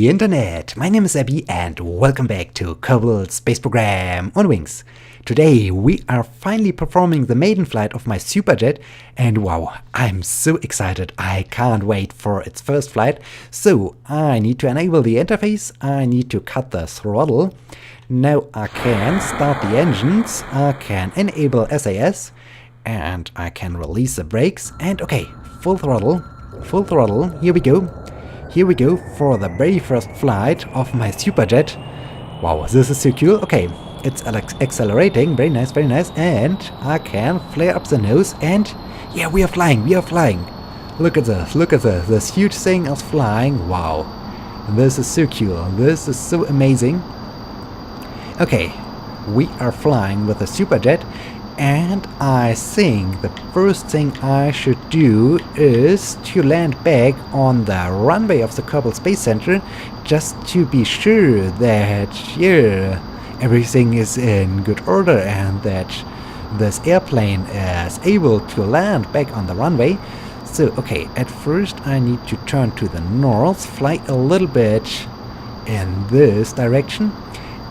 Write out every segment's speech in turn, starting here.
the internet! My name is Abby and welcome back to Kerbal Space Program on Wings. Today we are finally performing the maiden flight of my Superjet and wow, I'm so excited, I can't wait for its first flight. So I need to enable the interface, I need to cut the throttle. Now I can start the engines, I can enable SAS and I can release the brakes and okay, full throttle, here we go. Here we go for the very first flight of my Superjet. Wow, this is so cool. Okay, it's accelerating, very nice, and I can flare up the nose and yeah, we are flying. Look at this huge thing is flying. Wow, this is so cool, this is so amazing. Okay, we are flying with the Superjet and I think the first thing I should do is to land back on the runway of the Kerbal Space Center just to be sure that, yeah, everything is in good order and that this airplane is able to land back on the runway. So, okay, at first I need to turn to the north, fly a little bit in this direction.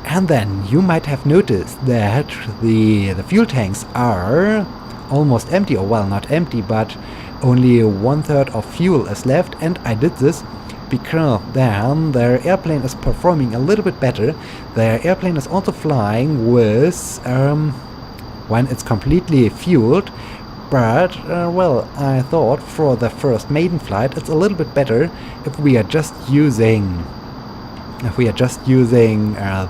And then you might have noticed that the fuel tanks are almost empty, or well, not empty, but only 1/3 of fuel is left. And I did this because then their airplane is performing a little bit better. Their airplane is also flying with when it's completely fueled. But well, I thought for the first maiden flight it's a little bit better if we are just using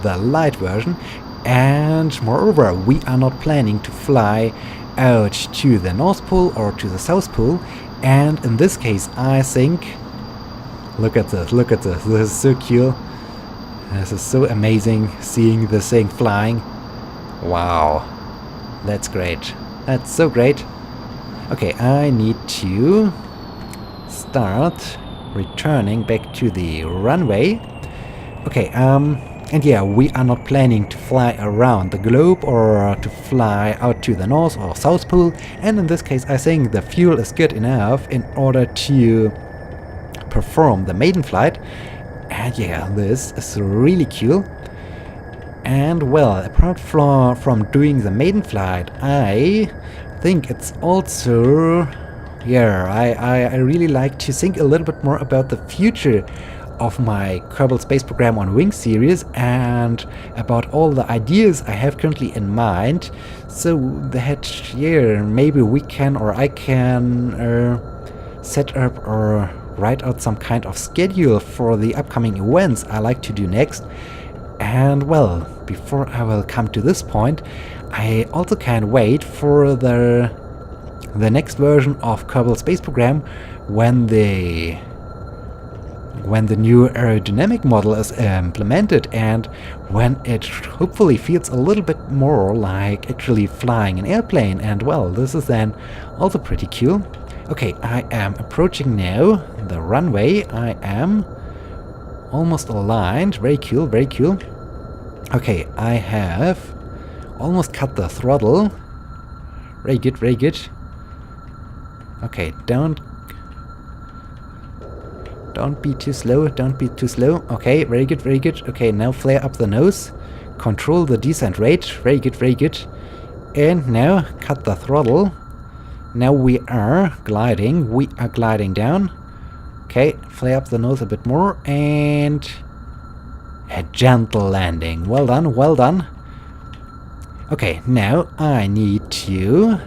the light version, and moreover we are not planning to fly out to the North Pole or to the South Pole, and in this case I think, look at this, this is so cool, this is so amazing seeing this thing flying. Wow, that's great, that's so great. Okay, I need to start returning back to the runway. Okay, and yeah, we are not planning to fly around the globe or to fly out to the North or South Pole, and in this case I think the fuel is good enough in order to perform the maiden flight. And yeah, this is really cool. And well, apart from doing the maiden flight, I think it's also, yeah, I really like to think a little bit more about the future of my Kerbal Space Program on Wings series and about all the ideas I have currently in mind, so that, yeah, maybe we can, or I can set up or write out some kind of schedule for the upcoming events I like to do next. And well, before I will come to this point, I also can't wait for the next version of Kerbal Space Program when the new aerodynamic model is implemented and when it hopefully feels a little bit more like actually flying an airplane. And well, this is then also pretty cool. Okay, I am approaching now the runway. I am almost aligned. Very cool, very cool. Okay, I have almost cut the throttle. Very good, very good. Okay, don't be too slow, Okay, very good, Okay, now flare up the nose, control the descent rate, very good, and now cut the throttle. Now we are gliding down. Okay, flare up the nose a bit more, and a gentle landing. Well done. Okay, now I need to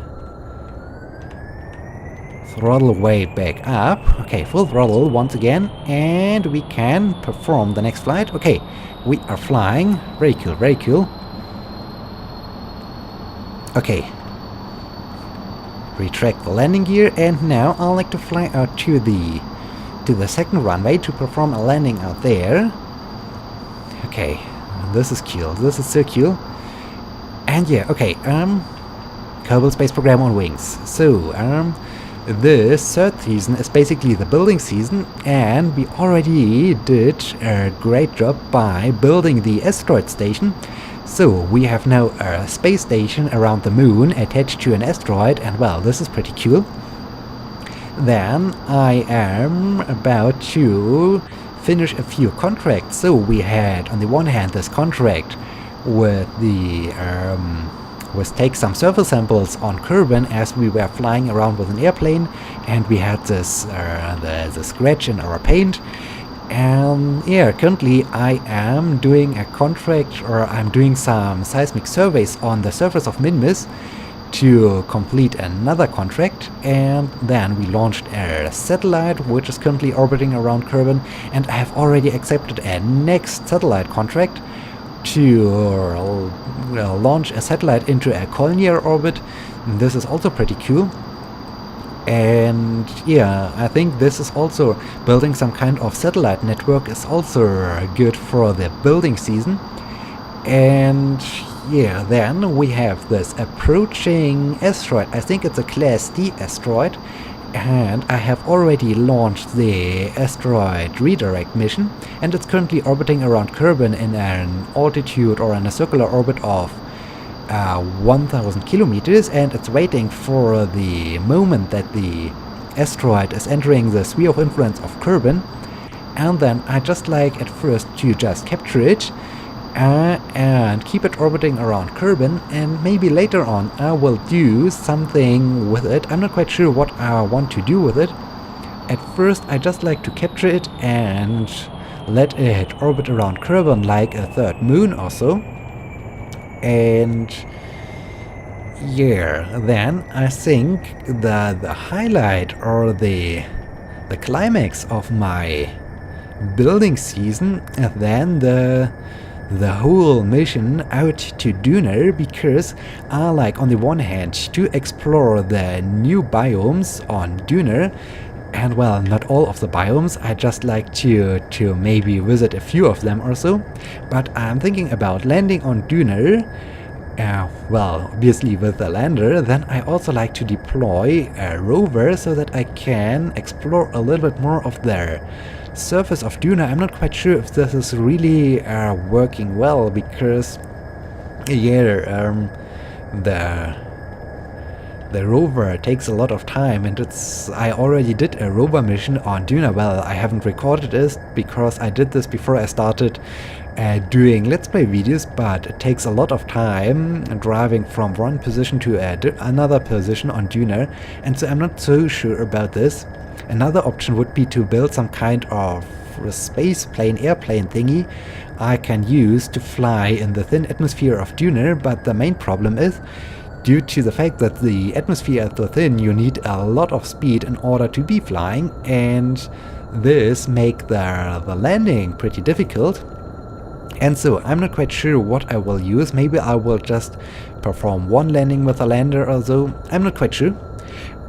throttle way back up. Okay, full throttle once again, and we can perform the next flight. Okay, we are flying. Very cool. Okay, retract the landing gear, and now I'd like to fly out to the second runway to perform a landing out there. Okay, this is cool. This is so cool. And yeah, okay, Kerbal Space Program on Wings. So, this third season is basically the building season, and we already did a great job by building the asteroid station. So we have now a space station around the moon attached to an asteroid, and well, this is pretty cool. Then I am about to finish a few contracts. So we had on the one hand this contract with the was take some surface samples on Kerbal as we were flying around with an airplane, and we had this the scratch in our paint. And yeah, currently I am doing a contract, or I'm doing some seismic surveys on the surface of Minmus to complete another contract, and then we launched a satellite which is currently orbiting around Kerbal, and I have already accepted a next satellite contract to launch a satellite into a collinear orbit. This is also pretty cool. And yeah, I think this is also building some kind of satellite network is also good for the building season. And yeah, then we have this approaching asteroid. I think it's a Class D asteroid, and I have already launched the asteroid redirect mission, and it's currently orbiting around Kerbal in an altitude or in a circular orbit of 1000 kilometers, and it's waiting for the moment that the asteroid is entering the sphere of influence of Kerbal. And then I just like at first to just capture it and keep it orbiting around Kerbal, and maybe later on I will do something with it. I'm not quite sure what I want to do with it. At first I just like to capture it and let it orbit around Kerbal like a third moon or so. And yeah, then I think the highlight or the climax of my building season is then the whole mission out to Duner, because I like on the one hand to explore the new biomes on Duner, and well, not all of the biomes, I just like to maybe visit a few of them or so, but I'm thinking about landing on Duner. Well, obviously with the lander. Then I also like to deploy a rover so that I can explore a little bit more of the surface of Duner. I'm not quite sure if this is really working well, because yeah, the rover takes a lot of time, and I already did a rover mission on Duner. Well, I haven't recorded it because I did this before I started doing Let's Play videos, but it takes a lot of time driving from one position to another position on Duner, and so I'm not so sure about this. Another option would be to build some kind of space plane, airplane thingy I can use to fly in the thin atmosphere of Duner, but the main problem is, due to the fact that the atmosphere is so thin, you need a lot of speed in order to be flying, and this makes the landing pretty difficult. And so I'm not quite sure what I will use. Maybe I will just perform one landing with a lander or so. I'm not quite sure.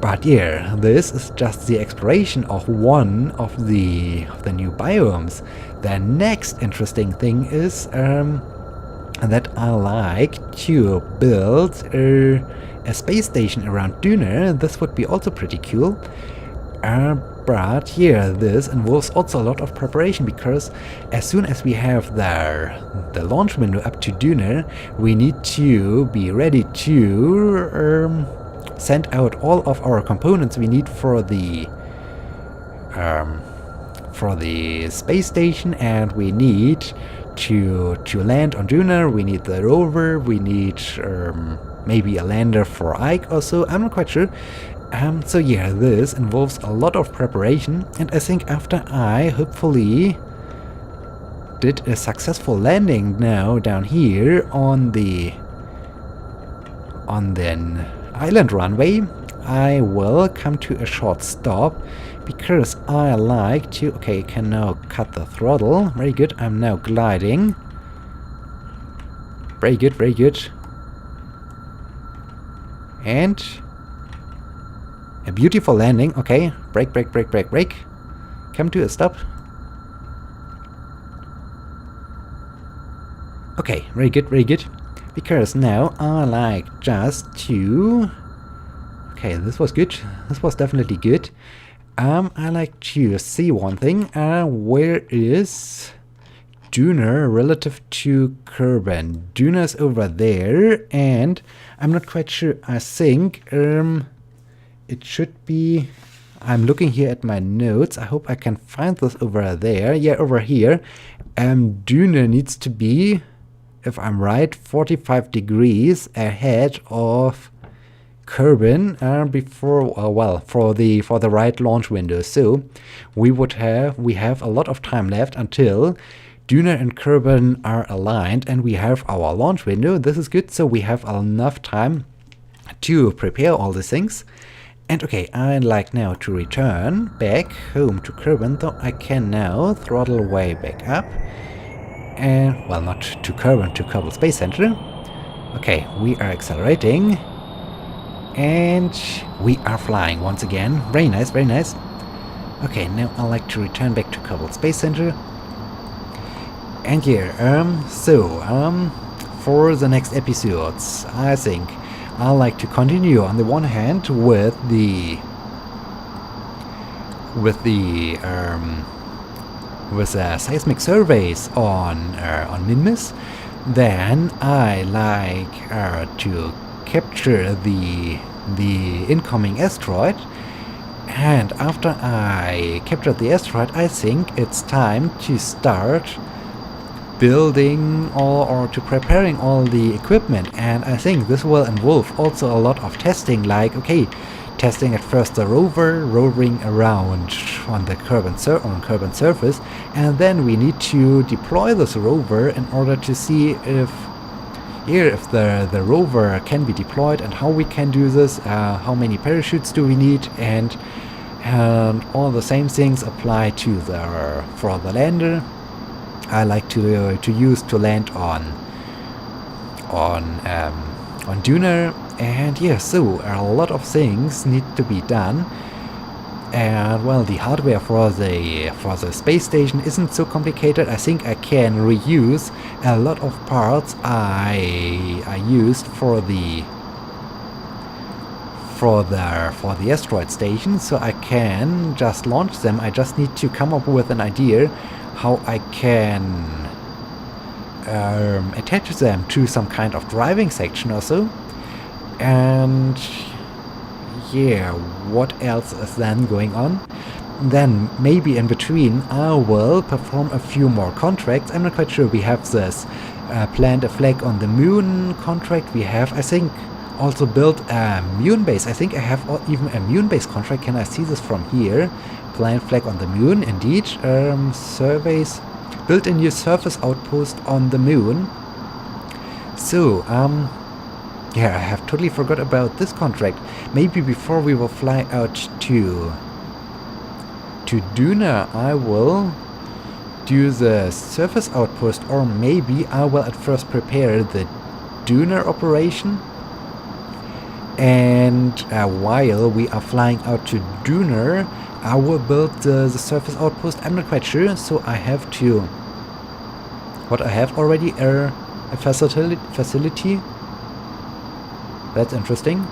But yeah, this is just the exploration of one of the new biomes. The next interesting thing is that I like to build a space station around Duner. This would be also pretty cool. But yeah, this involves also a lot of preparation, because as soon as we have the launch window up to Duner, we need to be ready to send out all of our components we need for the space station, and we need to land on Duner. We need the rover, we need maybe a lander for Ike or so, I'm not quite sure. So yeah, this involves a lot of preparation, and I think after I hopefully did a successful landing now down here on the island runway, I will come to a short stop, because I like to... Okay, can now cut the throttle. Very good, I'm now gliding. Very good, very good. And a beautiful landing. Okay, brake, brake, brake, brake, brake. Come to a stop. Okay, very good, very good. Because now I like just to... Okay, this was good. This was definitely good. I like to see one thing. Where is Duner relative to Kerbal? Duner's over there, and I'm not quite sure. I think it should be... I'm looking here at my notes. I hope I can find this over there. Yeah, over here. Dune needs to be, if I'm right, 45 degrees ahead of Kerbin before, well, for the right launch window. So we have a lot of time left until Dune and Kerbin are aligned, and we have our launch window. This is good. So we have enough time to prepare all these things. And okay, I'd like now to return back home to Kerbin, though I can now throttle way back up. And, well, not to Kerbin, to Kerbal Space Center. Okay, we are accelerating. And we are flying once again. Very nice, very nice. Okay, now I'd like to return back to Kerbal Space Center. And yeah, for the next episodes, I think I like to continue on the one hand with the seismic surveys on Minmus. Then I like to capture the incoming asteroid. And after I captured the asteroid, I think it's time to start building or to preparing all the equipment. And I think this will involve also a lot of testing, like, okay, testing at first the rover, rovering around on the Kerbin surface, and then we need to deploy this rover in order to see if the rover can be deployed and how we can do this, how many parachutes do we need, and all the same things apply to for the lander. I like to use to land on Duna, and yeah, so a lot of things need to be done. And well, the hardware for the space station isn't so complicated. I think I can reuse a lot of parts I used for the asteroid station, so I can just launch them. I just need to come up with an idea how I can attach them to some kind of driving section or so. And yeah, what else is then going on? Then maybe in between I will perform a few more contracts. I'm not quite sure. We have this plant a flag on the moon contract. We have, I think, also built a moon base. I think I have even a moon base contract. Can I see this from here? Plant flag on the moon, indeed. Surveys. Build a new surface outpost on the moon. So, yeah, I have totally forgot about this contract. Maybe before we will fly out to Duna, I will do the surface outpost, or maybe I will at first prepare the Duna operation. And while we are flying out to Duna, I will build the surface outpost. I'm not quite sure, so I have to... What I have already, a facility. That's interesting.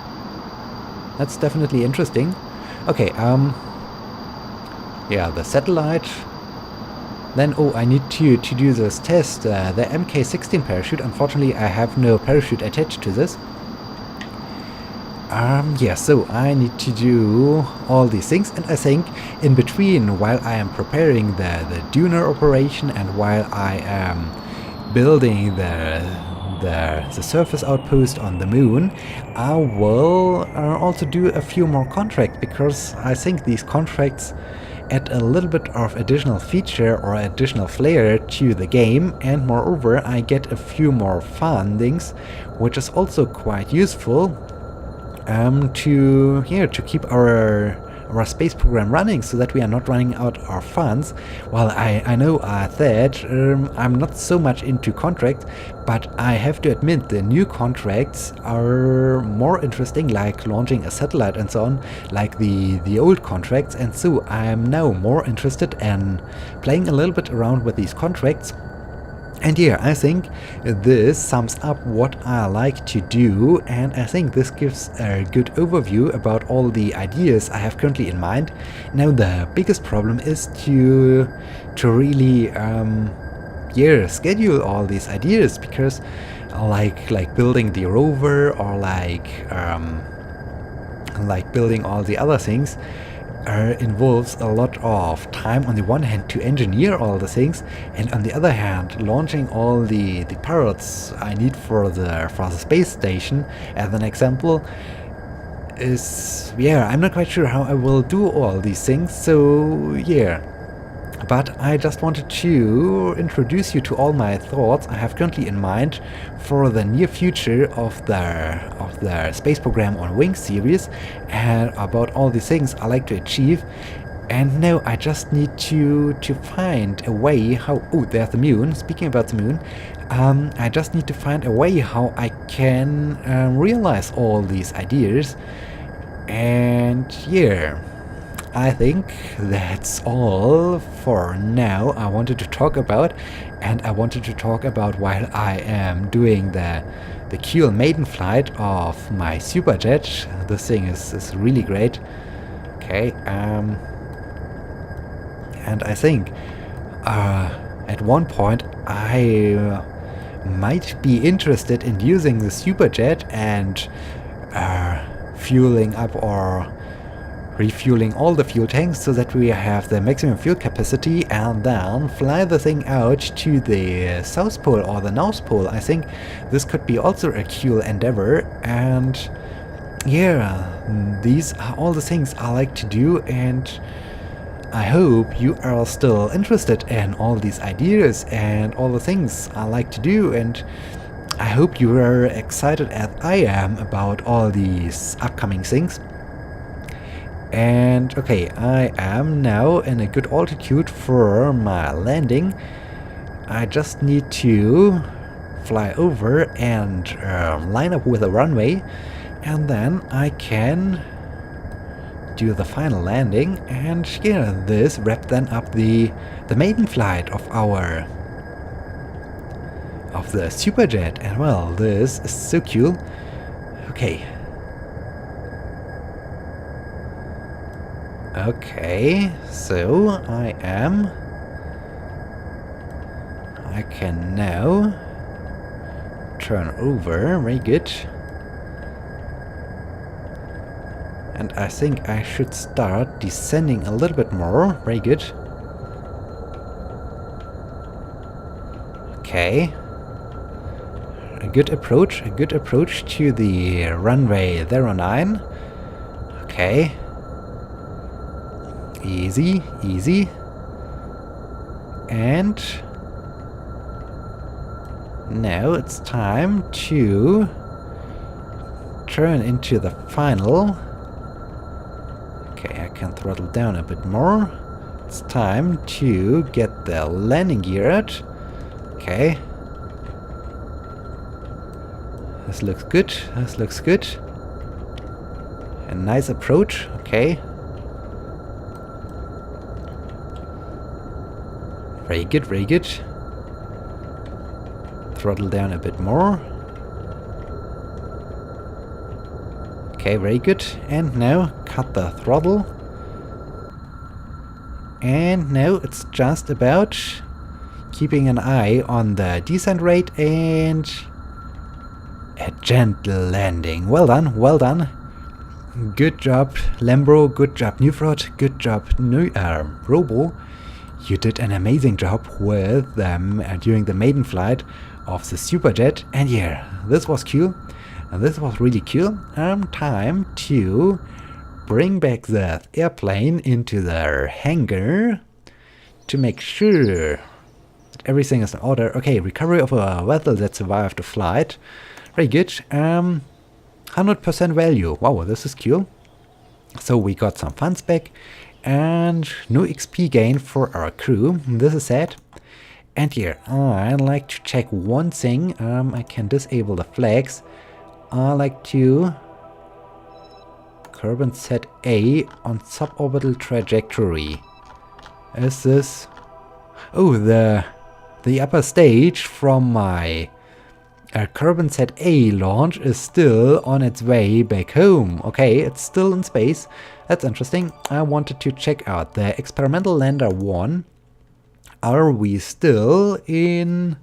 That's definitely interesting. Okay, yeah, the satellite. Then, oh, I need to do this test, the MK16 parachute. Unfortunately, I have no parachute attached to this. Yeah, so I need to do all these things, and I think in between, while I am preparing the Duna operation and while I am building the surface outpost on the moon, I will also do a few more contracts, because I think these contracts add a little bit of additional feature or additional flair to the game, and moreover I get a few more fundings, which is also quite useful to keep our space program running, so that we are not running out of funds. Well, I know that I'm not so much into contracts, but I have to admit the new contracts are more interesting, like launching a satellite and so on, like the old contracts, and so I'm now more interested in playing a little bit around with these contracts. And yeah, I think this sums up what I like to do, and I think this gives a good overview about all the ideas I have currently in mind. Now the biggest problem is to really schedule all these ideas, because like building the rover, or like building all the other things, involves a lot of time on the one hand to engineer all the things, and on the other hand launching all the parrots I need for the space station. As an example, is, yeah, I'm not quite sure how I will do all these things, so yeah. But I just wanted to introduce you to all my thoughts I have currently in mind for the near future of the space program on Wings series, and about all the things I like to achieve. And now I just need to find a way how... Oh, there's the moon. Speaking about the moon, I just need to find a way how I can realize all these ideas. And yeah, I think that's all for now I wanted to talk about. And I wanted to talk about while I am doing the cool maiden flight of my Superjet. This thing is really great. Okay, and I think at one point I might be interested in using the Superjet and fueling up or refueling all the fuel tanks so that we have the maximum fuel capacity, and then fly the thing out to the South Pole or the North Pole. I think this could be also a cool endeavor. And yeah, these are all the things I like to do, and I hope you are still interested in all these ideas and all the things I like to do, and I hope you are excited as I am about all these upcoming things. And okay, I am now in a good altitude for my landing. I just need to fly over and line up with a runway, and then I can do the final landing. And yeah, this wrapped then up the maiden flight of the Superjet. And well, this is so cool. Okay. Okay, so I can now turn over. Very good. And I think I should start descending a little bit more. Very good. Okay. A good approach to the runway 09. Okay. Easy, easy. And now it's time to turn into the final. Okay, I can throttle down a bit more. It's time to get the landing gear out. Okay. This looks good. This looks good. A nice approach. Okay. Very good, very good. Throttle down a bit more. Okay, very good. And now cut the throttle. And now it's just about keeping an eye on the descent rate and a gentle landing. Well done, well done. Good job, Lambro. Good job, Newfrot. Good job, Robo. You did an amazing job with them during the maiden flight of the Superjet. And yeah, this was cool. This was really cool. Time to bring back the airplane into the hangar to make sure that everything is in order. Okay, recovery of a vessel that survived the flight. Very good. 100% value. Wow, this is cool. So we got some funds back. And no XP gain for our crew. This is sad. And here, I'd like to check one thing. I can disable the flags. I like to curb and set A on suborbital trajectory. Is this... Oh, the upper stage from my Kerbal Set A launch is still on its way back home. Okay, it's still in space. That's interesting. I wanted to check out the experimental lander 1. Are we still in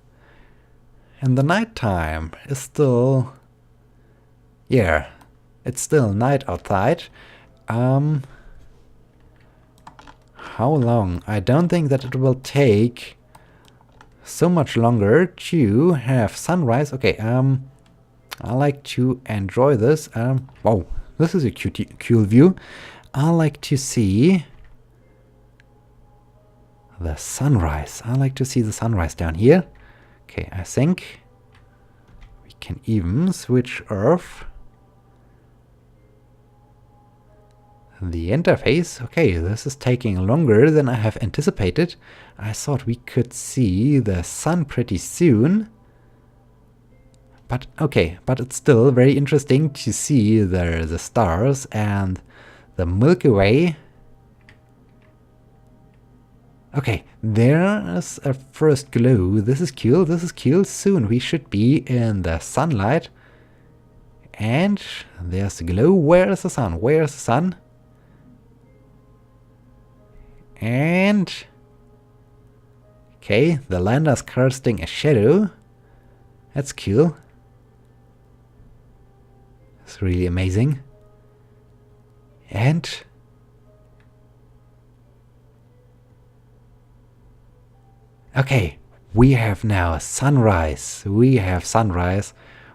the night time? It's still... Yeah, it's still night outside. how long? I don't think that it will take so much longer to have sunrise. Okay, I like to enjoy this. Wow, this is a cool view. I like to see the sunrise. I like to see the sunrise down here. Okay, I think we can even switch off the interface. Okay, this is taking longer than I have anticipated. I thought we could see the sun pretty soon. But okay, but it's still very interesting to see the stars and the Milky Way. Okay, there's a first glow. This is cool, this is cool. Soon we should be in the sunlight. And there's the glow. Where is the sun? Where is the sun? And okay, the lander's casting a shadow. That's cool. It's really amazing. And okay, we have now sunrise. We have sunrise.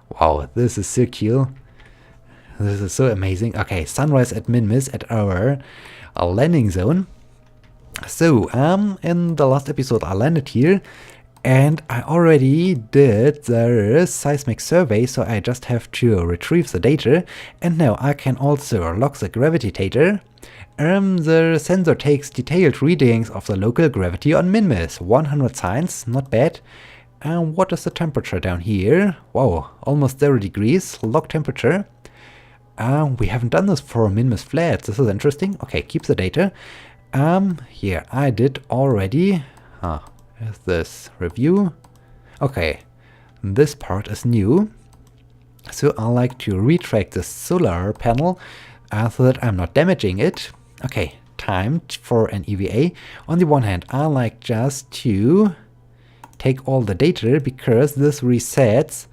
Wow, this is so cool. This is so amazing. Okay, sunrise at Minmus at our landing zone. So, in the last episode I landed here and I already did the seismic survey, so I just have to retrieve the data, and now I can also log the gravity data. The sensor takes detailed readings of the local gravity on Minmus. 100 signs, not bad. What is the temperature down here? Wow, almost 0 degrees, log temperature. We haven't done this for Minmus flats. This is interesting. Okay, keep the data. Here, I did already. Is this review? Okay, this part is new. So I like to retract the solar panel so that I'm not damaging it. Okay, time for an EVA. On the one hand, I like just to take all the data because this resets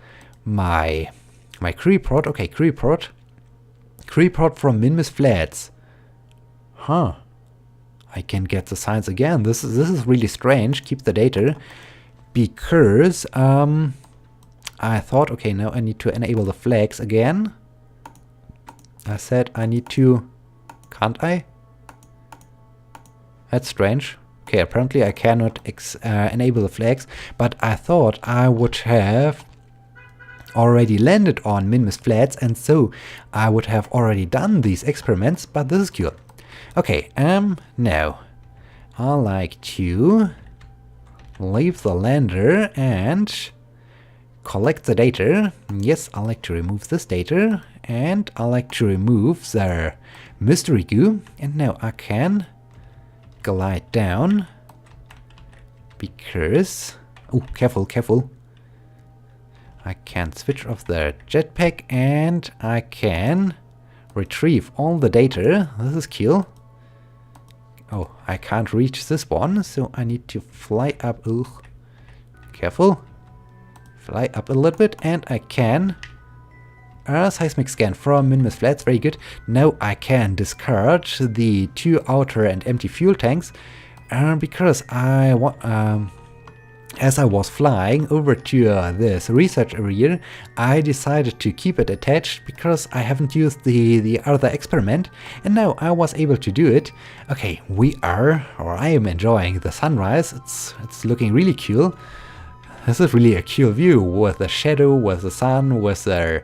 my crew report. Okay, crew report. Crew report from Minmus flats. Huh. I can get the signs again. This is really strange. Keep the data because I thought, okay, now I need to enable the flags again. I said I need to, can't I? That's strange. Okay, apparently I cannot enable the flags, but I thought I would have already landed on Minmus flats, and so I would have already done these experiments, but this is cool. Okay, now I like to leave the lander and collect the data. Yes, I like to remove this data, and I like to remove the mystery goo, and now I can glide down because, oh, careful, careful. I can switch off the jetpack and I can retrieve all the data. This is cool. Oh, I can't reach this one, so I need to fly up. Ugh. Careful. Fly up a little bit, and I can. Seismic scan from Minmus flats, very good. Now I can discard the 2 outer and empty fuel tanks, because as I was flying over to this research area, I decided to keep it attached because I haven't used the other experiment, and now I was able to do it. Okay, I am enjoying the sunrise. It's looking really cool. This is really a cool view with the shadow, with the sun, with the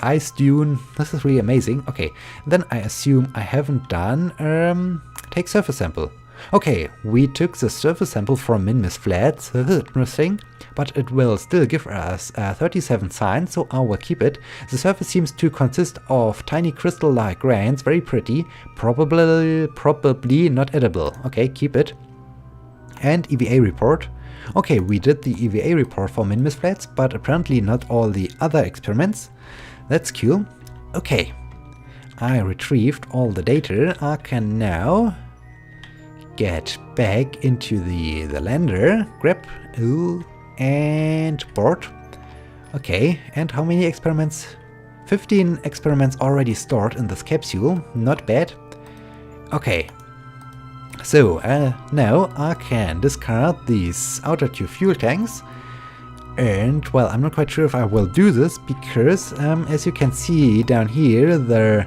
ice dune. This is really amazing. Okay, then I assume I haven't done take surface sample. Okay, we took the surface sample from Minmus flats. This is interesting, but it will still give us 37 signs, so I will keep it. The surface seems to consist of tiny crystal-like grains, very pretty, probably not edible. Okay, keep it. And EVA report. Okay, we did the EVA report for Minmus flats, but apparently not all the other experiments. That's cool. Okay, I retrieved all the data. I can now get back into the lander, grab, and board. Okay, and how many experiments? 15 experiments already stored in this capsule, not bad. Okay, So now I can discard these outer 2 fuel tanks. And well, I'm not quite sure if I will do this because as you can see down here, the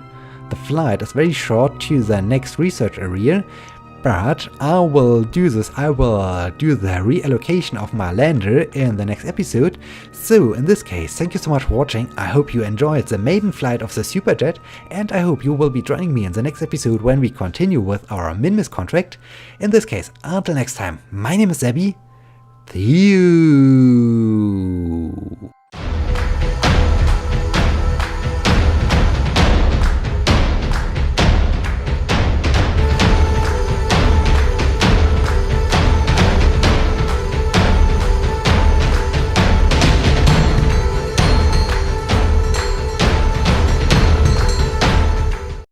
flight is very short to the next research area. But I will do this, I will do the reallocation of my lander in the next episode. So in this case, thank you so much for watching. I hope you enjoyed the maiden flight of the Superjet, and I hope you will be joining me in the next episode when we continue with our Minmus contract. In this case, until next time, my name is Zabby. See you.